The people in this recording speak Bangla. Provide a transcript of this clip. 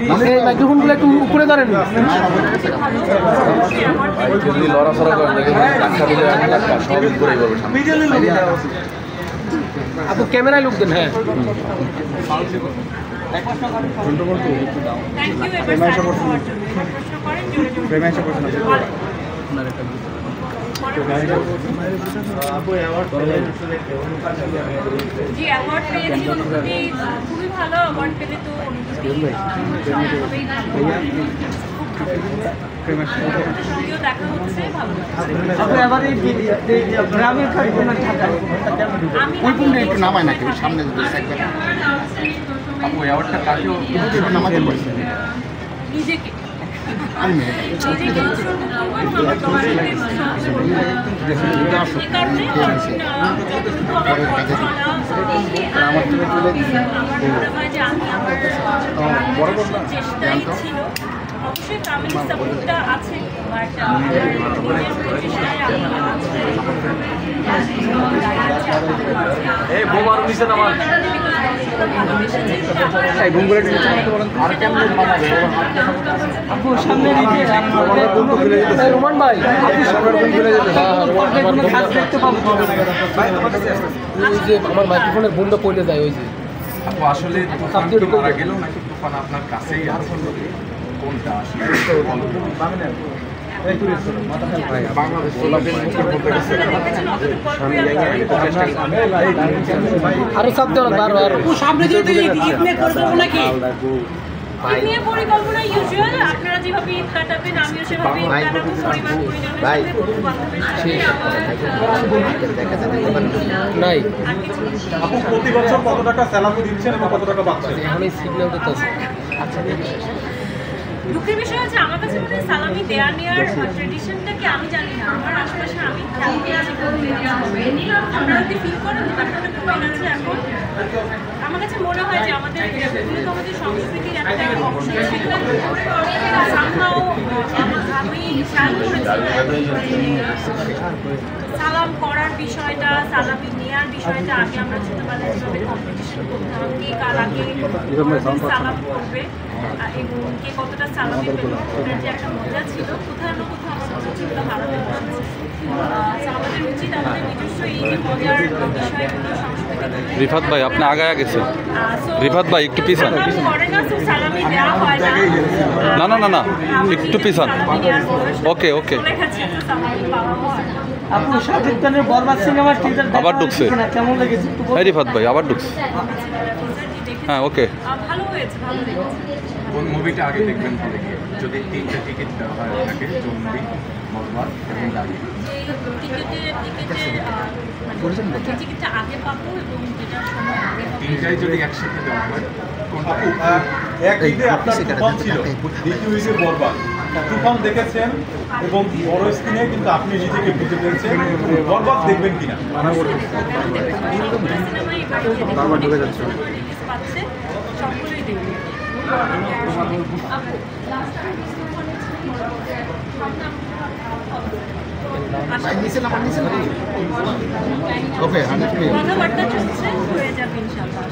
এই মাইক্রোফোনগুলো একটু উপরে ধরেন। যদি লড়াচড়া করেন আপু ক্যামেরায় লুক দেন। হ্যাঁ জি অ্যাওয়ার্ড পেয়েছি, অনুভূতি খুবই ভালো। অ্যাওয়ার্ড পেলে তো সঙ্গেও দেখা হচ্ছে, ভালো একটু নামায় নাকি সামনে নিজেকে চেষ্টাই ছিল, অবশ্যই ফ্যামিলি সাপোর্টটা আছে, বাট রোমান ভাই যে আমার মাইক্রোফোনের বন্ধ পড়ে যায় ওই যে আসলে মারা গেলেও নাকি তুফান আপনার কাছেই আছে কোনটা আসলে আরো চাপ দেওয়া আরো আরো সামনে নিয়ে পরিকল্পনা ইউজুয়াল, আপনারা যেভাবে ঈদ কাটাবেন আমিও সেভাবে ঈদ কাটাবো পরিবার নাই। আপু প্রতি বছর কত টাকা স্যালারি দিচ্ছেন এবং কত টাকা পাচ্ছেন? এখনই সিগন্যাল দিতেছে। দুঃখের বিষয় হচ্ছে আমার কাছে মনে হয় সালামি দেওয়া নেওয়ার ট্রেডিশনটাকে আমি জানি না। আমার আশেপাশে আমি খেয়াল করেছি আপনারা যদি ফিল করেন ব্যাপারটা কমে গেছে এখন। আমার কাছে মনে হয় যে আমাদের আমাদের সংস্কৃতির একটা অংশ ছিল। সামহাও আমি খেয়াল করেছি সালাম করার বিষয়টা, সালামি নেওয়ার বিষয়টা আগে আমরা ছোটবেলায় যেভাবে কম্পিটিশন করতাম, কে কার আগে সালাম করবে এবং কে কতটা সালামি পেল, ওটার যে একটা মজা ছিল, কোথাও না কোথাও আমার মনে হচ্ছে ওগুলো হারাতে বসেছে। আমাদের উচিত আমাদের নিজস্ব এই যে মজার বিষয়গুলো, সংস্কৃতি। রিফাত ভাই আপনি আগায় গেছেন। রিফাত ভাই একটু পিছান। না না না না একটু পিছান। ওকে ওকে আবার ঢুকছে। হ্যাঁ রিফাত ভাই আবার ঢুকছে। হ্যাঁ ওকে ভালো হয়েছে, ভালো লেগেছে। কোন মুভিটা আগে দেখবেন হলে গিয়ে যদি 3টা টিকিট দেওয়া হয় আপনাকে, জঙ্গলি, বরবাদ এবং দাগি? টিকিটটা আগে পাবো এবং যেটা সময় আগে 3টাই যদি একসাথে দেওয়া হয় কোনটা? এক ঈদে আপনার তুফান ছিল, দ্বিতীয় ঈদে বরবাদ। তুফান দেখেছেন এবং বড় স্ক্রিনে কিন্তু আপনি নিজেকে বুঝে পেরেছেন, বরবাদ দেখবেন কিনা? সকলেই দেখবে। ওকে কথাবার্তা চলছে, হয়ে যাবে ইনশাআল্লাহ।